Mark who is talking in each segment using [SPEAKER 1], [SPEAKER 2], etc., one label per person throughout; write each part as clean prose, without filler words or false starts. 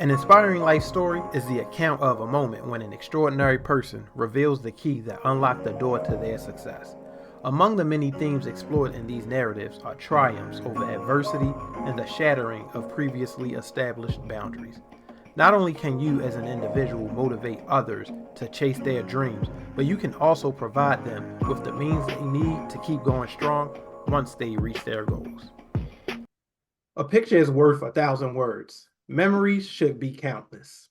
[SPEAKER 1] An inspiring life story is the account of a moment when an extraordinary person reveals the key that unlocked the door to their success. Among the many themes explored in these narratives are triumphs over adversity and the shattering of previously established boundaries. Not only can you as an individual motivate others to chase their dreams, but you can also provide them with the means they need to keep going strong once they reach their goals. A picture is worth 1,000 words. Memories should be countless.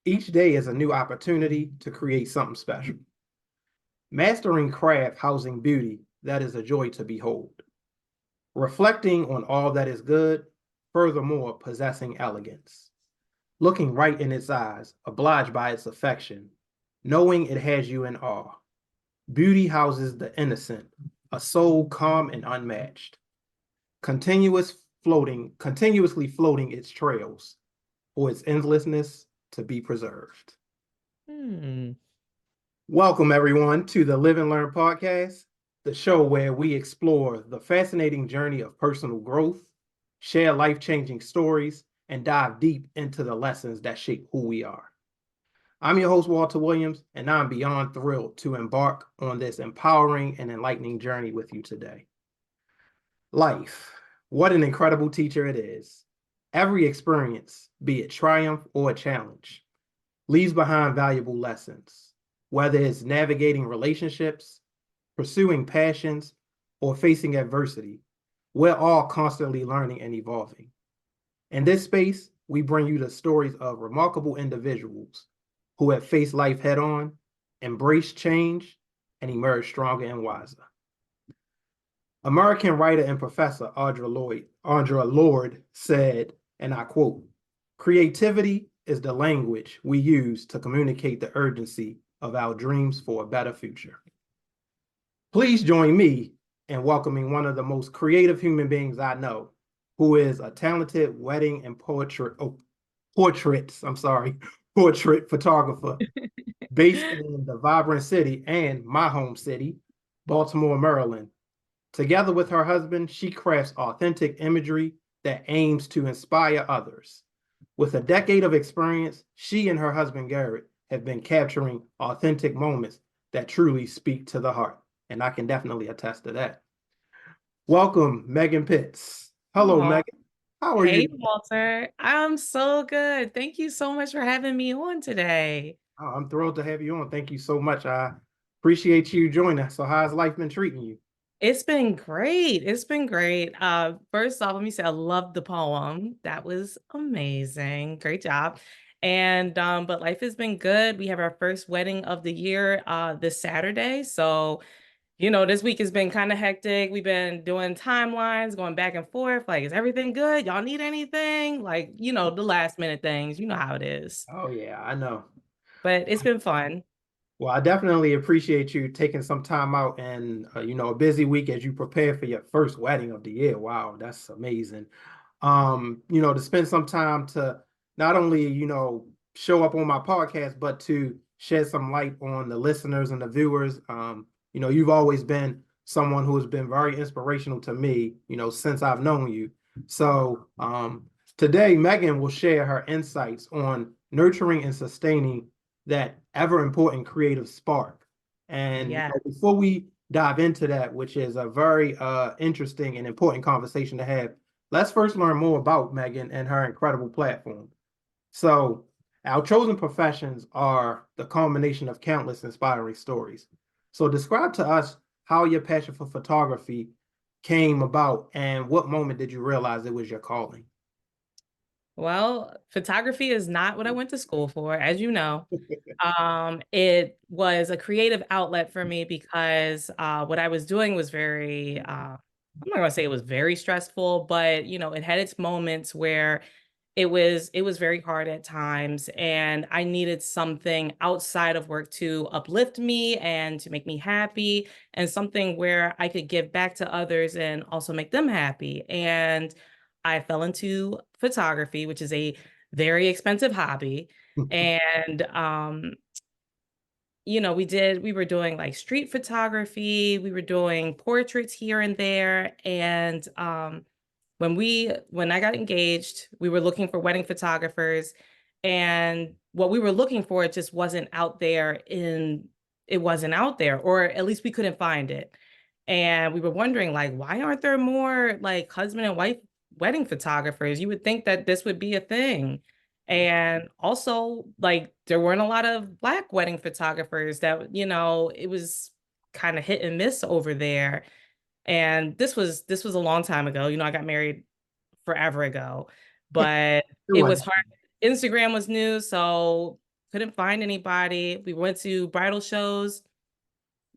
[SPEAKER 1] Each day is a new opportunity to create something special. Mastering craft housing beauty that is a joy to behold. Reflecting on all that is good, furthermore possessing elegance. Looking right in its eyes, obliged by its affection, knowing it has you in awe. Beauty houses the innocent, a soul calm and unmatched. Continuously floating its trails, for its endlessness to be preserved.
[SPEAKER 2] Hmm.
[SPEAKER 1] Welcome, everyone, to the Live and Learn podcast, the show where we explore the fascinating journey of personal growth, share life changing stories, and dive deep into the lessons that shape who we are. I'm your host, Walter Williams, and I'm beyond thrilled to embark on this empowering and enlightening journey with you today. Life, what an incredible teacher it is. Every experience, be it triumph or a challenge, leaves behind valuable lessons, whether it's navigating relationships, pursuing passions, or facing adversity. We're all constantly learning and evolving. In this space, we bring you the stories of remarkable individuals who have faced life head on, embraced change, and emerged stronger and wiser. American writer and professor Audre Lorde said, and I quote, "Creativity is the language we use to communicate the urgency of our dreams for a better future." Please join me in welcoming one of the most creative human beings I know, who is a talented wedding and portrait photographer based in the vibrant city and my home city, Baltimore, Maryland. Together with her husband, she crafts authentic imagery that aims to inspire others. With a decade of experience, she and her husband Garrett have been capturing authentic moments that truly speak to the heart. And I can definitely attest to that. Welcome, Megan Pitts. Hello,
[SPEAKER 2] Oh,
[SPEAKER 1] Megan. How are you?
[SPEAKER 2] hey, Walter. I'm so good. Thank you so much for having me on today.
[SPEAKER 1] Oh, I'm thrilled to have you on. Thank you so much. I appreciate you joining us. So, how's life been treating you?
[SPEAKER 2] It's been great. It's been great. First off, let me say I love the poem. That was amazing. Great job. And but life has been good. We have our first wedding of the year this Saturday. So this week has been kind of hectic. We've been doing timelines, going back and forth. Like, is everything good? Y'all need anything? Like, the last minute things. You know how it is.
[SPEAKER 1] Oh, yeah, I know.
[SPEAKER 2] But it's been fun.
[SPEAKER 1] Well, I definitely appreciate you taking some time out and a busy week as you prepare for your first wedding of the year. Wow, that's amazing. To spend some time to not only, show up on my podcast, but to shed some light on the listeners and the viewers. You've always been someone who has been very inspirational to me, since I've known you. So, today Megan will share her insights on nurturing and sustaining that ever important creative spark. And
[SPEAKER 2] Yeah.
[SPEAKER 1] before we dive into that, which is a very interesting and important conversation to have, let's first learn more about Megan and her incredible platform. So, our chosen professions are the culmination of countless inspiring stories. So, describe to us how your passion for photography came about and what moment did you realize it was your calling?
[SPEAKER 2] Well, photography is not what I went to school for, as you know. It was a creative outlet for me because what I was doing was very I'm not gonna say it was very stressful, but it had its moments where it was very hard at times, and I needed something outside of work to uplift me and to make me happy, and something where I could give back to others and also make them happy. And I fell into photography, which is a very expensive hobby. And we were doing like street photography, we were doing portraits here and there. And when I got engaged, we were looking for wedding photographers, And what we were looking for, it just wasn't out there it wasn't out there, or at least we couldn't find it. And we were wondering, like, why aren't there more like husband and wife wedding photographers? You would think that this would be a thing. And also, like, there weren't a lot of Black wedding photographers that, it was kind of hit and miss over there. And this was a long time ago. I got married forever ago, but
[SPEAKER 1] It
[SPEAKER 2] it
[SPEAKER 1] was.
[SPEAKER 2] was hard. Instagram was new, so couldn't find anybody. We went to bridal shows,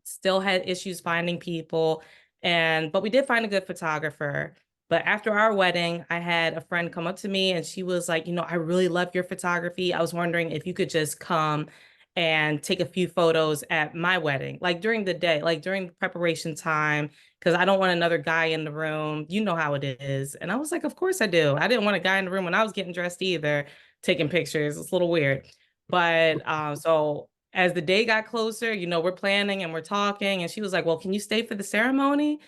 [SPEAKER 2] still had issues finding people, but we did find a good photographer. But after our wedding, I had a friend come up to me and she was like, I really love your photography. I was wondering if you could just come and take a few photos at my wedding, like during the day, like during preparation time, because I don't want another guy in the room. You know how it is. And I was like, of course I do. I didn't want a guy in the room when I was getting dressed either, taking pictures. It's a little weird. But so as the day got closer, we're planning and we're talking, and she was like, "Well, can you stay for the ceremony?"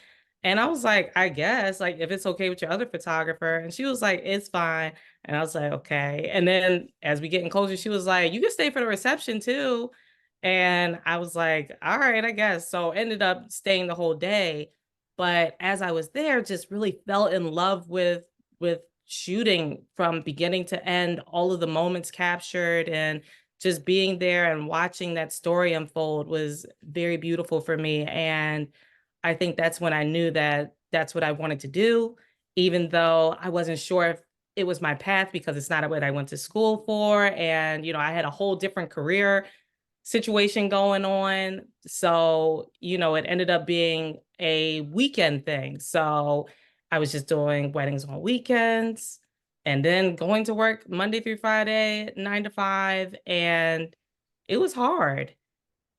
[SPEAKER 2] And I was like, "I guess, like, if it's okay with your other photographer." And she was like, "It's fine." And I was like, "Okay." And then as we getting closer, she was like, "You can stay for the reception too." And I was like, "All right, I guess." So ended up staying the whole day. But as I was there, just really fell in love with shooting from beginning to end, all of the moments captured, and just being there and watching that story unfold was very beautiful for me. And I think that's when I knew that that's what I wanted to do, even though I wasn't sure if it was my path because it's not what I went to school for. And, I had a whole different career situation going on. So, it ended up being a weekend thing. So I was just doing weddings on weekends and then going to work Monday through Friday, 9 to 5. And it was hard.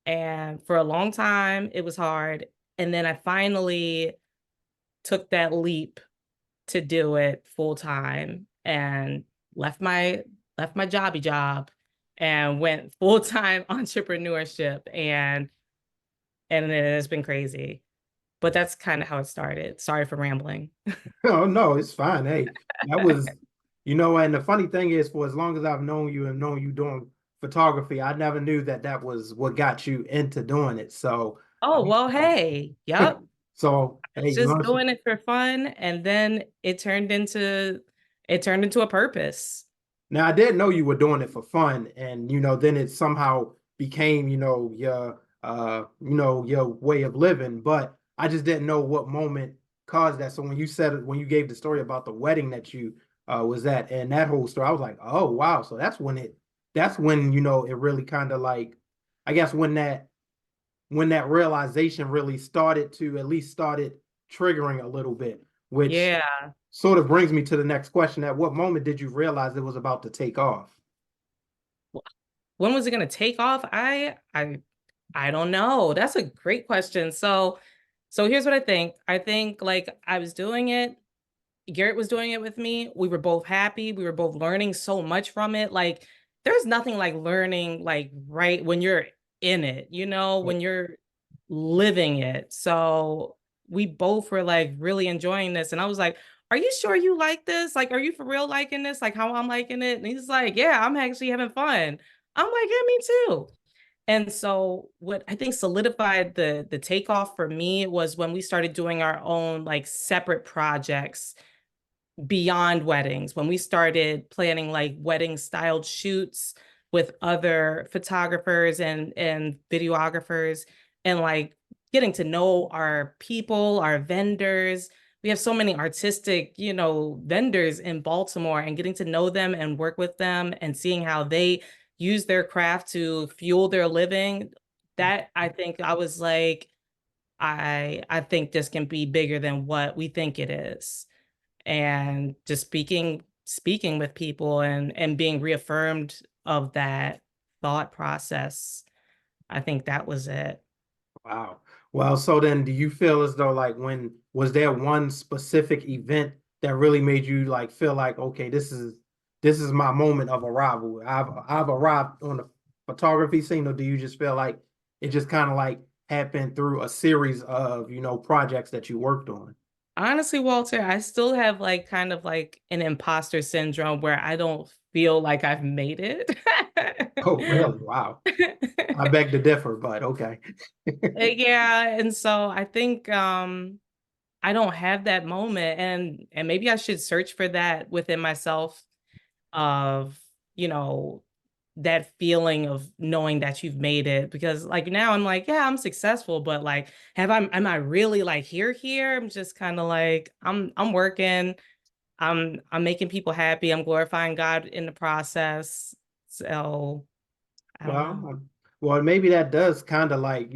[SPEAKER 2] And for a long time, it was hard. And then I finally took that leap to do it full time and left my left my jobby job and went full time entrepreneurship, and it has been crazy. But that's kind of how it started. Sorry for rambling.
[SPEAKER 1] Oh no, it's fine. Hey, that was, and the funny thing is, for as long as I've known you and known you doing photography, I never knew that that was what got you into doing it. So,
[SPEAKER 2] Oh, well, hey. Yep.
[SPEAKER 1] so hey,
[SPEAKER 2] Just doing it for fun, and then it turned into a purpose.
[SPEAKER 1] now I didn't know you were doing it for fun, and then it somehow became, your way of living. But I just didn't know what moment caused that. So when you said it, when you gave the story about the wedding that you was at and that whole story, I was like, oh wow. So that's when, it really kind of like, I guess when that realization really started to at least started triggering a little bit, which
[SPEAKER 2] Yeah.
[SPEAKER 1] sort of brings me to the next question. At what moment did you realize it was about to take off?
[SPEAKER 2] When was it going to take off? I don't know. That's a great question. So here's what I think. I think, like, I was doing it. Garrett was doing it with me. We were both happy. We were both learning so much from it. Like, there's nothing like learning, like, right when you're in it, when you're living it. So we both were like really enjoying this. And I was like, "Are you sure you like this? Like, are you for real liking this? Like, how I'm liking it?" And he's like, "Yeah, I'm actually having fun." I'm like, "Yeah, me too." And so what I think solidified the takeoff for me was when we started doing our own like separate projects beyond weddings, when we started planning like wedding styled shoots with other photographers and videographers, and like getting to know our people, our vendors. We have so many artistic, vendors in Baltimore, and getting to know them and work with them and seeing how they use their craft to fuel their living. That, I think, I was like, I think this can be bigger than what we think it is. And just speaking with people and being reaffirmed of that thought process. I think that was it.
[SPEAKER 1] Wow. Well, so then do you feel as though like when was there one specific event that really made you like feel like, okay, this is my moment of arrival. I've arrived on the photography scene, or do you just feel like it just kind of like happened through a series of, projects that you worked on?
[SPEAKER 2] Honestly, Walter, I still have like kind of like an imposter syndrome where I don't feel like I've made it.
[SPEAKER 1] Oh, really? Wow. I beg to differ, but okay.
[SPEAKER 2] Yeah, and so I think I don't have that moment, and maybe I should search for that within myself of, you know, that feeling of knowing that you've made it, because like now I'm like, yeah, I'm successful, but like am I really like here? I'm just kind of like I'm working, I'm making people happy, I'm glorifying God in the process. So I don't
[SPEAKER 1] Well,
[SPEAKER 2] know.
[SPEAKER 1] well, maybe that does kind of like,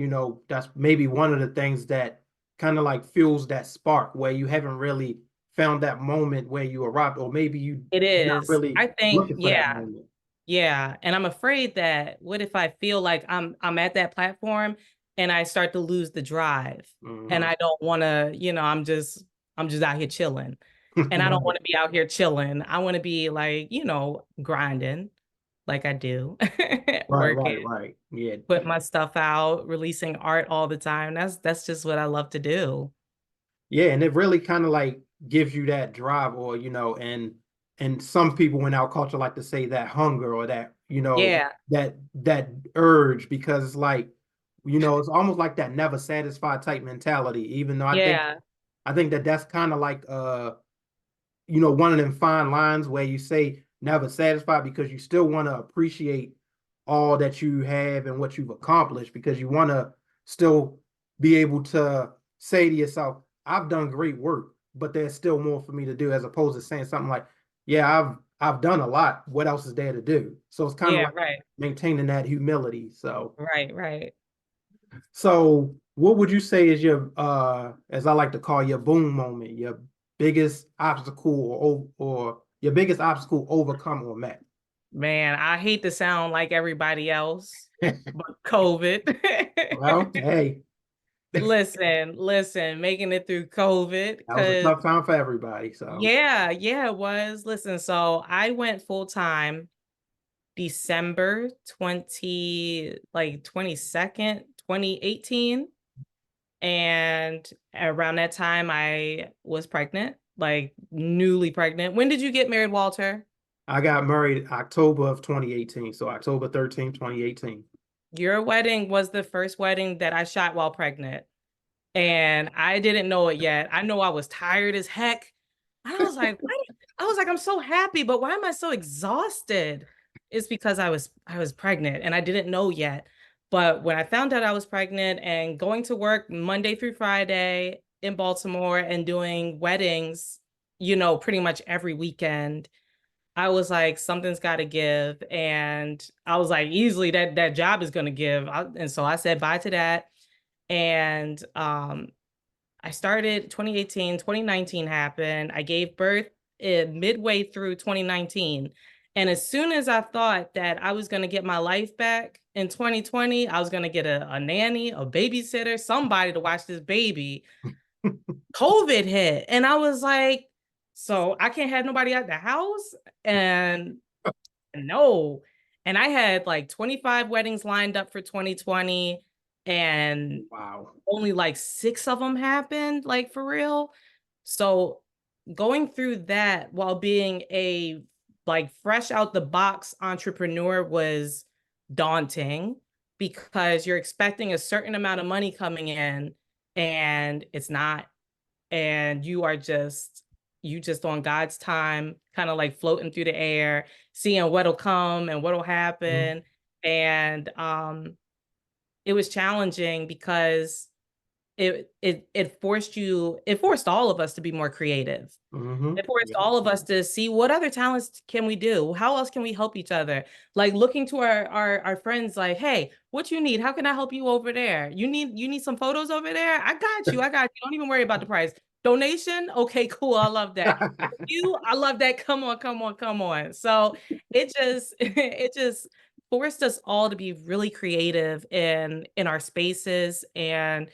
[SPEAKER 1] that's maybe one of the things that kind of like fuels that spark where you haven't really found that moment where you arrived, or maybe
[SPEAKER 2] It
[SPEAKER 1] you're not
[SPEAKER 2] is.
[SPEAKER 1] really
[SPEAKER 2] I think,
[SPEAKER 1] looking for that
[SPEAKER 2] yeah.
[SPEAKER 1] moment.
[SPEAKER 2] Yeah, and I'm afraid that what if I feel like I'm at that platform and I start to lose the drive and
[SPEAKER 1] Hmm.
[SPEAKER 2] I don't want to, I'm just out here chilling. And I don't
[SPEAKER 1] Right,
[SPEAKER 2] want to be out here chilling. I want to be like, grinding like I do.
[SPEAKER 1] right,
[SPEAKER 2] Working,
[SPEAKER 1] right, right. Yeah,
[SPEAKER 2] put my stuff out, releasing art all the time. That's just what I love to do.
[SPEAKER 1] yeah, and it really kind of like gives you that drive, or and some people in our culture like to say that hunger, or that
[SPEAKER 2] Yeah.
[SPEAKER 1] that urge, because it's like it's almost like that never satisfied type mentality. Even though
[SPEAKER 2] Yeah.
[SPEAKER 1] I think that that's kind of like one of them fine lines where you say never satisfied because you still want to appreciate all that you have and what you've accomplished, because you want to still be able to say to yourself, I've done great work, but there's still more for me to do, as opposed to saying something like, yeah, I've done a lot. What else is there to do? So it's kind of
[SPEAKER 2] Yeah,
[SPEAKER 1] like
[SPEAKER 2] right.
[SPEAKER 1] maintaining that humility.
[SPEAKER 2] Right, right.
[SPEAKER 1] So what would you say is your as I like to call, your boom moment, your biggest obstacle, or your biggest obstacle overcome or met?
[SPEAKER 2] Man, I hate to sound like everybody else, but COVID.
[SPEAKER 1] Well, hey, that
[SPEAKER 2] Listen, making it through COVID
[SPEAKER 1] was a
[SPEAKER 2] because
[SPEAKER 1] tough time for everybody. So
[SPEAKER 2] yeah, it was. Listen, so I went full time December 22nd, 2018. And around that time I was pregnant, like newly pregnant. When did you get married, Walter?
[SPEAKER 1] I got married October of 2018. So October 13th, 2018.
[SPEAKER 2] Your wedding was the first wedding that I shot while pregnant. And I didn't know it yet. I know I was tired as heck. And I was like, I'm so happy, but why am I so exhausted? It's because I was pregnant and I didn't know yet. But when I found out I was pregnant and going to work Monday through Friday in Baltimore and doing weddings, pretty much every weekend, I was like, something's got to give. And I was like, easily that job is going to give. And so I said bye to that. And I started 2018, 2019 happened. I gave birth midway through 2019. And as soon as I thought that I was going to get my life back in 2020, I was going to get a nanny, a babysitter, somebody to watch this baby, COVID hit. And I was like, so I can't have nobody at the house? And no. And I had like 25 weddings lined up for 2020, and
[SPEAKER 1] Wow.
[SPEAKER 2] only like 6 of them happened, like for real. So going through that while being a like fresh out the box entrepreneur was daunting, because you're expecting a certain amount of money coming in and it's not, and you just on God's time, kind of like floating through the air, seeing what'll come and what'll
[SPEAKER 1] Mm-hmm.
[SPEAKER 2] happen. And it was challenging because it forced all of us to be more creative.
[SPEAKER 1] Mm-hmm.
[SPEAKER 2] It forced
[SPEAKER 1] Yeah.
[SPEAKER 2] all of us to see what other talents can we do? How else can we help each other? Like looking to our friends like, "Hey, what you need? How can I help you over there? You need some photos over there? I got you. I got you. Don't even worry about the price. Donation? Okay, cool. I love that. You, I love that. Come on, come on, come on." So it just it just forced us all to be really creative in our spaces and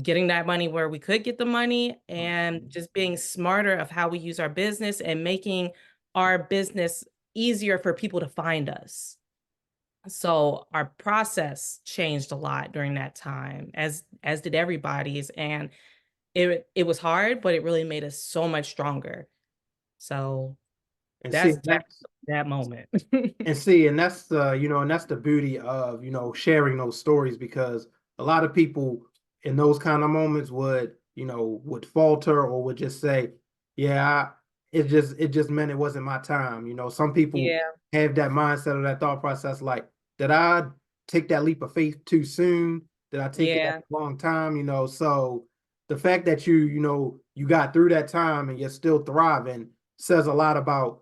[SPEAKER 2] getting that money where we could get the money, and
[SPEAKER 1] Mhm.
[SPEAKER 2] just being smarter of how we use our business and making our business easier for people to find us. So our process changed a lot during that time, as did everybody's. And it was hard, but it really made us so much stronger. So
[SPEAKER 1] And see,
[SPEAKER 2] that's definitely that moment.
[SPEAKER 1] and that's the, and that's the beauty of, sharing those stories, because a lot of people in those kind of moments would, would falter or would just say, yeah, it just meant it wasn't my time. Some people
[SPEAKER 2] Yeah,
[SPEAKER 1] have that mindset or that thought process like, did I take that leap of faith too soon? Did I take it at
[SPEAKER 2] yeah,
[SPEAKER 1] the wrong time? So the fact that you got through that time and you're still thriving says a lot about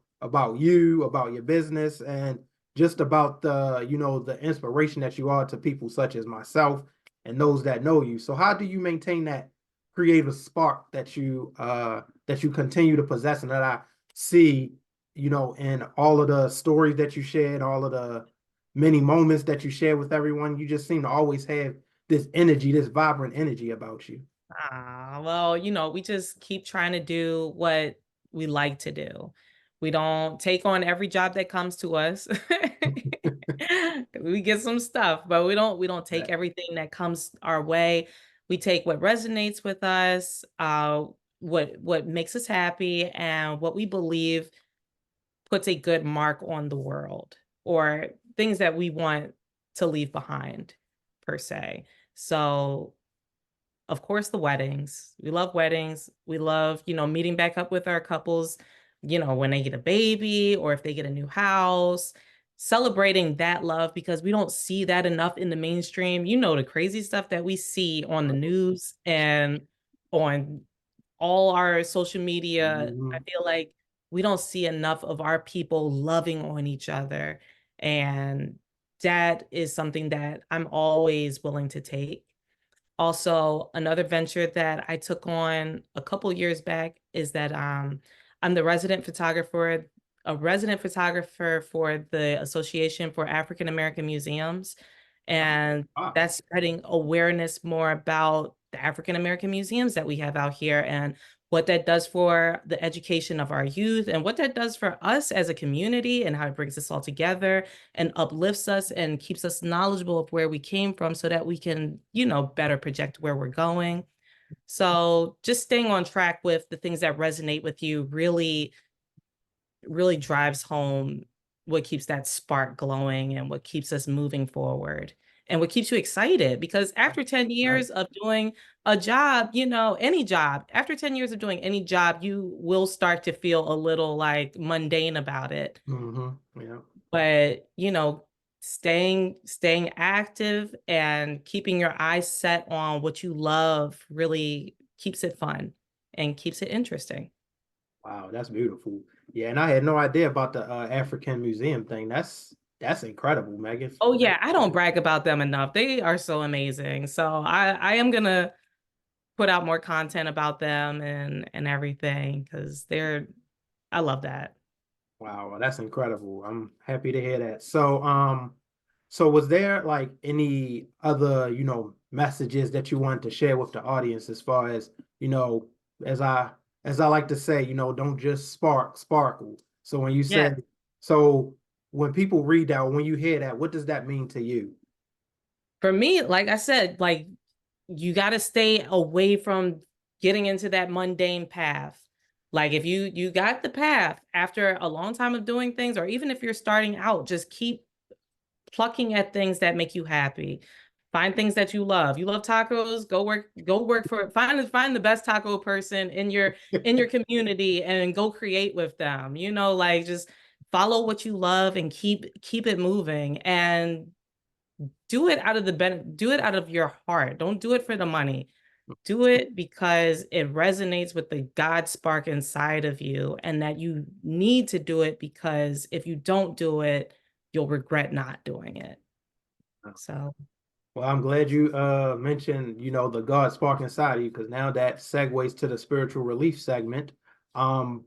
[SPEAKER 1] you, about your business, and just about the inspiration that you are to people such as myself and those that know you. So how do you maintain that creative spark that you continue to possess and that I see, in all of the stories that you shared, all of the many moments that you share with everyone? You just seem to always have this energy, this vibrant energy about you.
[SPEAKER 2] well, we just keep trying to do what we like to do. We don't take on every job that comes to us. We get some stuff, but we don't take everything that comes our way. We take what resonates with us, what makes us happy, and what we believe puts a good mark on the world, or things that we want to leave behind, per se. So of course, the weddings. We love weddings. We love, meeting back up with our couples, when they get a baby or if they get a new house, celebrating that love, because we don't see that enough in the mainstream. The crazy stuff that we see on the news and on all our social media. I
[SPEAKER 1] Mhm.
[SPEAKER 2] feel like we don't see enough of our people loving on each other. And that is something that I'm always willing to take. Also, another venture that I took on a couple years back is that I'm the resident photographer for the Association for African American Museums. And
[SPEAKER 1] Wow.
[SPEAKER 2] that's spreading awareness more about the African American museums that we have out here, and what that does for the education of our youth, and what that does for us as a community, and how it brings us all together and uplifts us and keeps us knowledgeable of where we came from, so that we can, better project where we're going. So just staying on track with the things that resonate with you really drives home what keeps that spark glowing and what keeps us moving forward and what keeps you excited. Because after 10
[SPEAKER 1] Right.
[SPEAKER 2] years of doing a job, any job, after 10 years of doing any job, you will start to feel a little like mundane about it.
[SPEAKER 1] Yeah.
[SPEAKER 2] But, staying active and keeping your eyes set on what you love really keeps it fun and keeps it interesting.
[SPEAKER 1] Wow, that's beautiful. Yeah, and I had no idea about the African Museum thing. That's incredible, Megan.
[SPEAKER 2] Oh yeah, I don't brag about them enough. They are so amazing. So I am gonna put out more content about them and everything, because I love that.
[SPEAKER 1] Wow, that's incredible. I'm happy to hear that. So was there like any other, messages that you wanted to share with the audience as far as, you know, as I as I like to say, don't just sparkle. So when you
[SPEAKER 2] Yeah.
[SPEAKER 1] said, so when people read that, or when you hear that, what does that mean to you?
[SPEAKER 2] For me, like I said, like you got to stay away from getting into that mundane path. Like if you got the path after a long time of doing things, or even if you're starting out, just keep plucking at things that make you happy. Find things that you love. You love tacos, go work for it. Find the best taco person in your community and go create with them. Like just follow what you love and keep it moving, and do it out of your heart. Don't do it for the money. Do it because it resonates with the God spark inside of you, and that you need to do it, because if you don't do it, you'll regret not doing it. So,
[SPEAKER 1] Well, I'm glad you mentioned, the God spark inside of you, because now that segues to the spiritual relief segment. Um,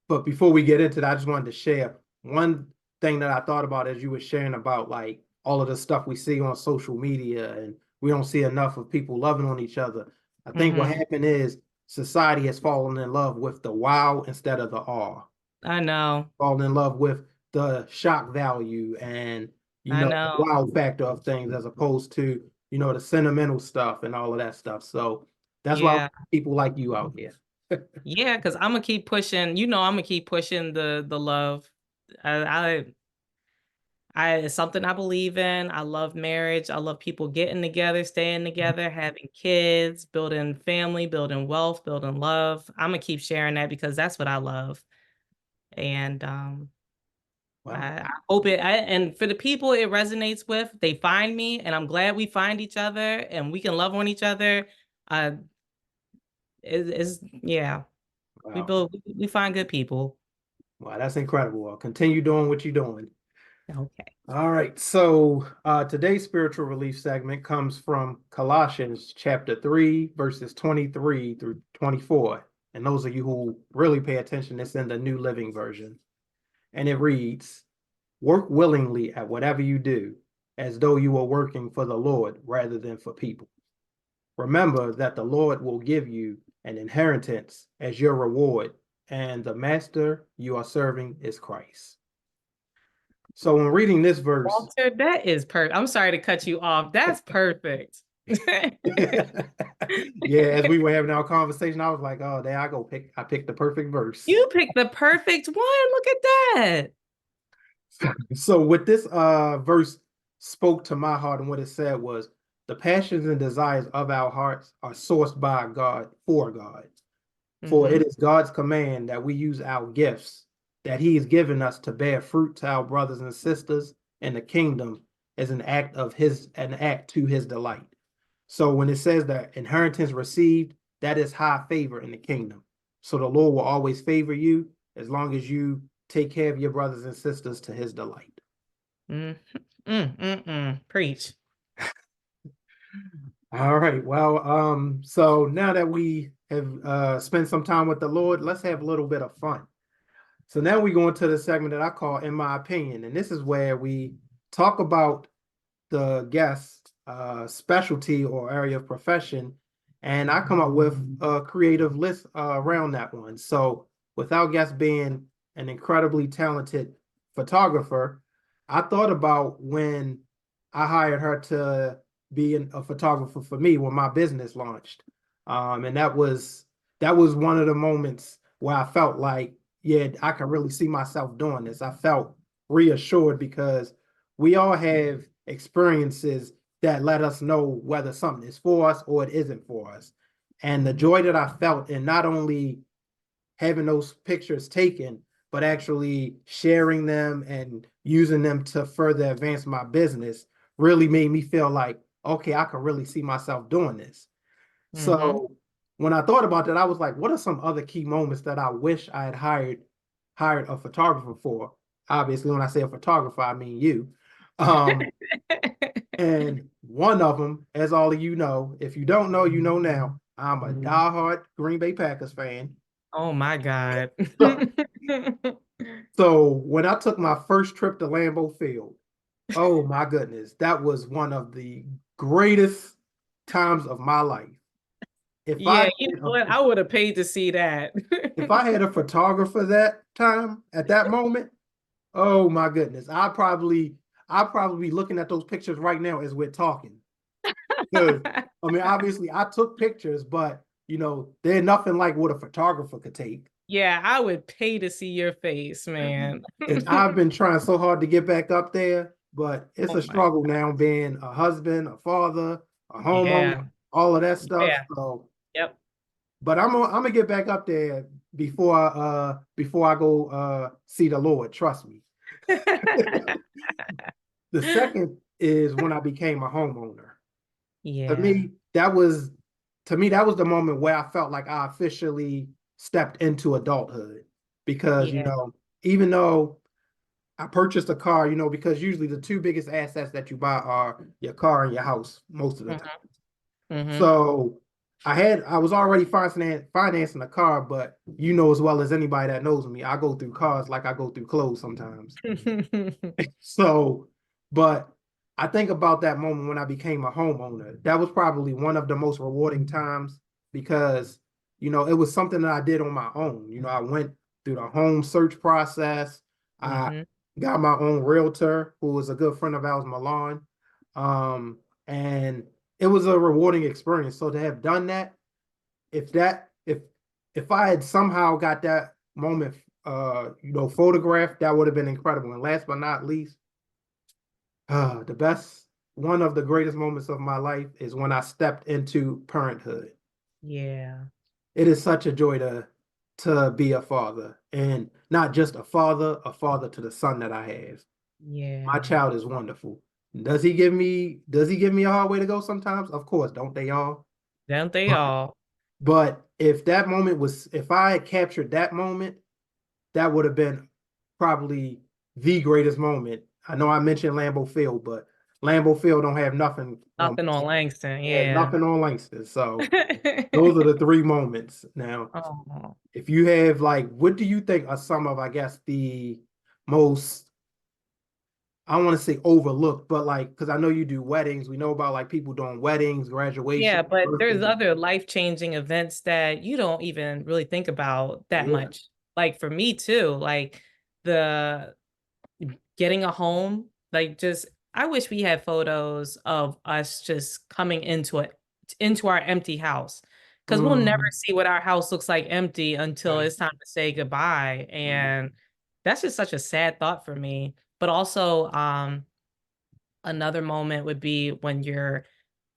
[SPEAKER 1] but before we get into that, I just wanted to share one thing that I thought about as you were sharing about like all of the stuff we see on social media, and we don't see enough of people loving on each other. I think what
[SPEAKER 2] mhm,
[SPEAKER 1] happened is society has fallen in love with the wow instead of the awe,
[SPEAKER 2] I know.
[SPEAKER 1] fall in love with the shock value and
[SPEAKER 2] I
[SPEAKER 1] the
[SPEAKER 2] know.
[SPEAKER 1] wow factor of things as opposed to the sentimental stuff and all of that stuff. So That's why
[SPEAKER 2] Yeah.
[SPEAKER 1] people like you out here.
[SPEAKER 2] Yeah, because I'm gonna keep pushing, I'm gonna keep pushing the love. I it's something I believe in. I love marriage. I love people getting together, staying together, having kids, building family, building wealth, building love. I'm gonna keep sharing that because that's what I love. And
[SPEAKER 1] Wow.
[SPEAKER 2] I hope and for the people it resonates with, they find me, and I'm glad we find each other and we can love on each other. Uh, yeah,
[SPEAKER 1] Wow.
[SPEAKER 2] we find good people.
[SPEAKER 1] Wow, that's incredible. Well, continue doing what you're doing.
[SPEAKER 2] Okay.
[SPEAKER 1] All right. So today's spiritual relief segment comes from Colossians chapter 3, verses 23 through 24. And those of you who really pay attention, it's in the New Living Version. And it reads, work willingly at whatever you do, as though you were working for the Lord rather than for people. Remember that the Lord will give you an inheritance as your reward, and the master you are serving is Christ. So when reading this verse,
[SPEAKER 2] Walter, that is perfect. I'm sorry to cut you off. That's perfect.
[SPEAKER 1] yeah, as we were having our conversation, I was like, oh, there I picked the perfect verse.
[SPEAKER 2] You picked the perfect one. Look at that.
[SPEAKER 1] So what this verse spoke to my heart, and what it said was, the passions and desires of our hearts are sourced by God for God. For it
[SPEAKER 2] Hmm.
[SPEAKER 1] is God's command that we use our gifts that he has given us to bear fruit to our brothers and sisters in the kingdom as an act to his delight. So when it says that inheritance received, that is high favor in the kingdom. So the Lord will always favor you as long as you take care of your brothers and sisters to his delight.
[SPEAKER 2] Mm, preach.
[SPEAKER 1] All right. Well, so now that we have spent some time with the Lord, let's have a little bit of fun. So now we go into the segment that I call In My Opinion. And this is where we talk about the guest specialty or area of profession. And I come up with a creative list around that one. So without guest being an incredibly talented photographer, I thought about when I hired her to be a photographer for me when my business launched. And that was one of the moments where I felt like, yeah, I can really see myself doing this. I felt reassured because we all have experiences that let us know whether something is for us or it isn't for us. And the joy that I felt in not only having those pictures taken, but actually sharing them and using them to further advance my business really made me feel like, okay, I can really see myself doing this.
[SPEAKER 2] Hmm.
[SPEAKER 1] So when I thought about that, I was like, what are some other key moments that I wish I had hired a photographer for? Obviously, when I say a photographer, I mean you. Um, and one of them, as all of you know, if you don't know, you know now, I'm a diehard Green Bay Packers fan.
[SPEAKER 2] Oh my God.
[SPEAKER 1] So when I took my first trip to Lambeau Field, oh my goodness, that was one of the greatest times of my life. If I
[SPEAKER 2] Yeah, you
[SPEAKER 1] had
[SPEAKER 2] know
[SPEAKER 1] a,
[SPEAKER 2] what? I would have paid to see that.
[SPEAKER 1] if I had a photographer that time at that moment, oh my goodness, I'd probably be looking at those pictures right now as we're talking. Because I mean, obviously, I took pictures, but they're nothing like what a photographer could take.
[SPEAKER 2] Yeah, I would pay to see your face, man.
[SPEAKER 1] And I've been trying so hard to get back up there, but it's
[SPEAKER 2] Oh
[SPEAKER 1] a
[SPEAKER 2] my.
[SPEAKER 1] struggle now being a husband, a father, a
[SPEAKER 2] Yeah.
[SPEAKER 1] homeowner, all of that stuff.
[SPEAKER 2] Yeah.
[SPEAKER 1] So,
[SPEAKER 2] Yep.
[SPEAKER 1] but I'm gonna get back up there before I go see the Lord. Trust me. The second is when I became a homeowner. To
[SPEAKER 2] Yeah.
[SPEAKER 1] me, that was the moment where I felt like I officially stepped into adulthood because
[SPEAKER 2] Yeah.
[SPEAKER 1] even though I purchased a car, because usually the two biggest assets that you buy are your car and your house most of the time.
[SPEAKER 2] Hmm. Hmm.
[SPEAKER 1] So I was already financing a car, but as well as anybody that knows me, I go through cars like I go through clothes sometimes. So, but I think about that moment when I became a homeowner. That was probably one of the most rewarding times because, it was something that I did on my own. I went through the home search process. I
[SPEAKER 2] Hmm.
[SPEAKER 1] got my own realtor who was a good friend of ours, Milan. And it was a rewarding experience. So to have done that, if that if I had somehow got that moment photographed, that would have been incredible. And last but not least, the best one of the greatest moments of my life is when I stepped into parenthood.
[SPEAKER 2] Yeah.
[SPEAKER 1] It is such a joy to be a father, and not just a father to the son that I have. My
[SPEAKER 2] Yeah.
[SPEAKER 1] child is wonderful. Does he give me a hard way to go sometimes? Of course, don't they all?
[SPEAKER 2] Don't they
[SPEAKER 1] But
[SPEAKER 2] all?
[SPEAKER 1] but if I had captured that moment, that would have been probably the greatest moment. I know I mentioned Lambeau Field, but Lambeau Field don't have nothing on
[SPEAKER 2] Nothing on Langston.
[SPEAKER 1] yeah,
[SPEAKER 2] Yeah.
[SPEAKER 1] nothing on Langston. So those are the three moments. Now,
[SPEAKER 2] Oh.
[SPEAKER 1] if you have like, what do you think are some of, I guess, the most, I don't want to say overlooked, but like, because I know you do weddings. We know about like people doing weddings, graduation,
[SPEAKER 2] Yeah, but there's
[SPEAKER 1] birthdays.
[SPEAKER 2] other life-changing events that you don't even really think about that
[SPEAKER 1] Yeah.
[SPEAKER 2] much. Like for me too, like the getting a home, like just I wish we had photos of us just coming into our empty house. Because we'll never
[SPEAKER 1] Mm,
[SPEAKER 2] see what our house looks like empty until
[SPEAKER 1] right.
[SPEAKER 2] it's time to say goodbye. And that's just such a sad thought for me. But also, another moment would be when you're,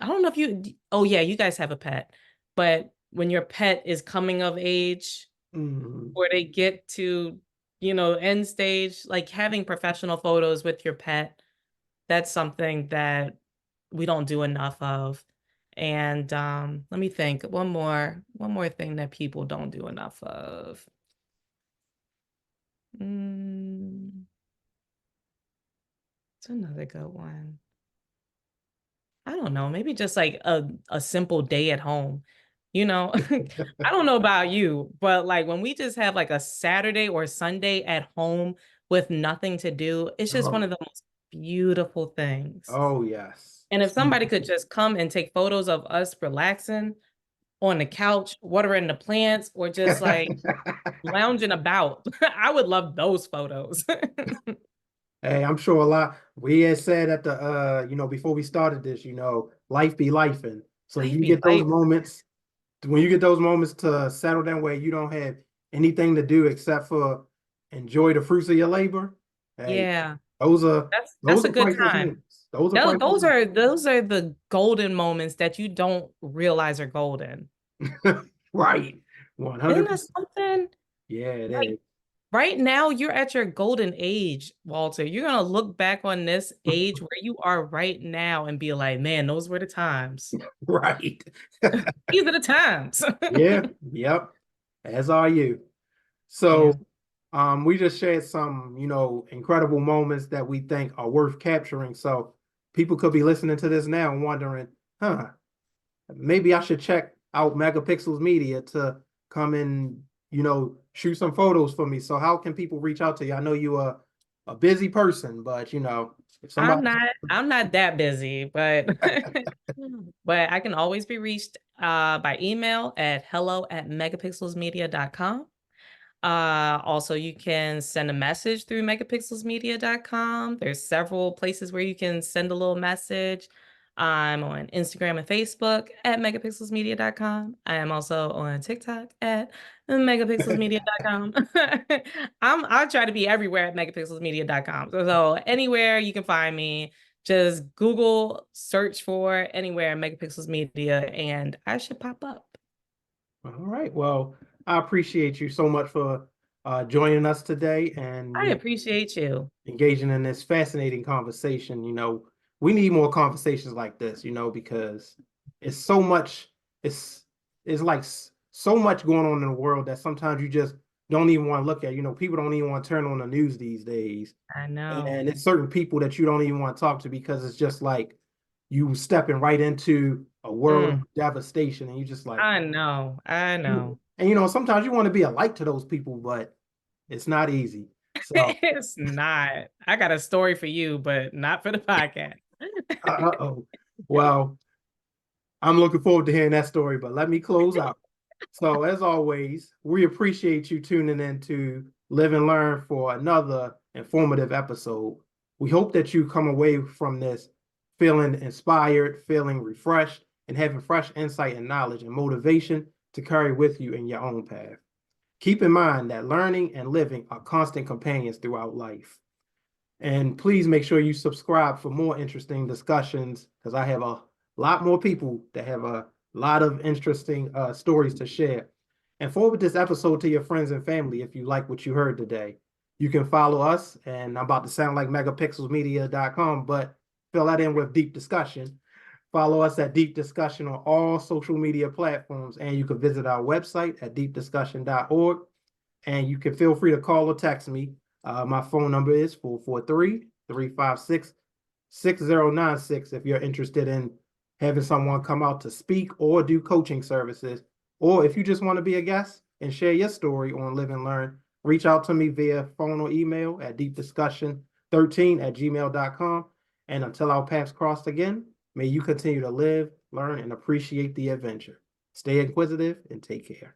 [SPEAKER 2] I don't know if oh yeah, you guys have a pet, but when your pet is coming of age,
[SPEAKER 1] Mm,
[SPEAKER 2] or they get to, end stage, like having professional photos with your pet, that's something that we don't do enough of. And let me think, one more thing that people don't do enough of. Mm, it's another good one. I don't know, maybe just like a simple day at home. I don't know about you, but like when we just have like a Saturday or Sunday at home with nothing to do, it's just one
[SPEAKER 1] oh,
[SPEAKER 2] of the most beautiful things.
[SPEAKER 1] oh yes.
[SPEAKER 2] And if somebody could just come and take photos of us relaxing on the couch, watering the plants, or just like lounging about, I would love those photos.
[SPEAKER 1] Hey, I'm sure a lot we had said at the before we started this, life be lifing. So
[SPEAKER 2] Life
[SPEAKER 1] you
[SPEAKER 2] be
[SPEAKER 1] get those
[SPEAKER 2] life.
[SPEAKER 1] moments when you get those moments to settle down where you don't have anything to do except for enjoy the fruits of your labor. Hey,
[SPEAKER 2] Yeah,
[SPEAKER 1] those are
[SPEAKER 2] that's
[SPEAKER 1] those
[SPEAKER 2] a
[SPEAKER 1] are
[SPEAKER 2] good
[SPEAKER 1] priceless
[SPEAKER 2] time.
[SPEAKER 1] moments. Those are
[SPEAKER 2] Those,
[SPEAKER 1] priceless
[SPEAKER 2] those are those are the golden moments that you don't realize are golden.
[SPEAKER 1] moments. Right.
[SPEAKER 2] Isn't that
[SPEAKER 1] 100%.
[SPEAKER 2] something?
[SPEAKER 1] Yeah, it
[SPEAKER 2] Like
[SPEAKER 1] is.
[SPEAKER 2] right now, you're at your golden age, Walter. You're gonna look back on this age where you are right now and be like, man, those were the times.
[SPEAKER 1] Right.
[SPEAKER 2] These are the times.
[SPEAKER 1] Yeah, yep. As are you.
[SPEAKER 2] Yeah,
[SPEAKER 1] So, we just shared some, incredible moments that we think are worth capturing. So, people could be listening to this now and wondering, huh, maybe I should check out Megapixels Media to come and, shoot some photos for me. So, how can people reach out to you? I know you are a busy person, but, if
[SPEAKER 2] I'm
[SPEAKER 1] somebody,
[SPEAKER 2] not I'm not that busy, but but I can always be reached by email at hello@megapixelsmedia.com. Also, you can send a message through megapixelsmedia.com. There's several places where you can send a little message. I'm on Instagram and Facebook at megapixelsmedia.com. I am also on TikTok at megapixelsmedia.com. I'll try to be everywhere at megapixelsmedia.com. So anywhere you can find me, just Google search for anywhere Megapixels Media and I should pop up.
[SPEAKER 1] all right. Well, I appreciate you so much for joining us today and,
[SPEAKER 2] I appreciate you.
[SPEAKER 1] engaging in this fascinating conversation. We need more conversations like this, because it's so much, it's it's like so much going on in the world that sometimes you just don't even want to look at. People don't even want to turn on the news these days.
[SPEAKER 2] I know.
[SPEAKER 1] And it's certain people that you don't even want to talk to because it's just like you stepping right into a world of
[SPEAKER 2] Mm.
[SPEAKER 1] devastation and you just like,
[SPEAKER 2] I know. I know.
[SPEAKER 1] and sometimes you want to be a light to those people, but it's not easy. So,
[SPEAKER 2] It's not. I got a story for you, but not for the podcast.
[SPEAKER 1] oh. Well, I'm looking forward to hearing that story, but let me close out. So, as always, we appreciate you tuning in to Live and Learn for another informative episode. We hope that you come away from this feeling inspired, feeling refreshed, and having fresh insight and knowledge and motivation to carry with you in your own path. Keep in mind that learning and living are constant companions throughout life. And please make sure you subscribe for more interesting discussions, because I have a lot more people that have a lot of interesting stories to share. And forward this episode to your friends and family if you like what you heard today. You can follow us, and I'm about to sound like megapixelsmedia.com, but fill that in with Deep Discussion. Follow us at Deep Discussion on all social media platforms, and you can visit our website at deepdiscussion.org. And you can feel free to call or text me. My phone number is 443-356-6096 if you're interested in having someone come out to speak or do coaching services. Or if you just want to be a guest and share your story on Live and Learn, reach out to me via phone or email at deepdiscussion13@gmail.com. And until our paths cross again, may you continue to live, learn, and appreciate the adventure. Stay inquisitive and take care.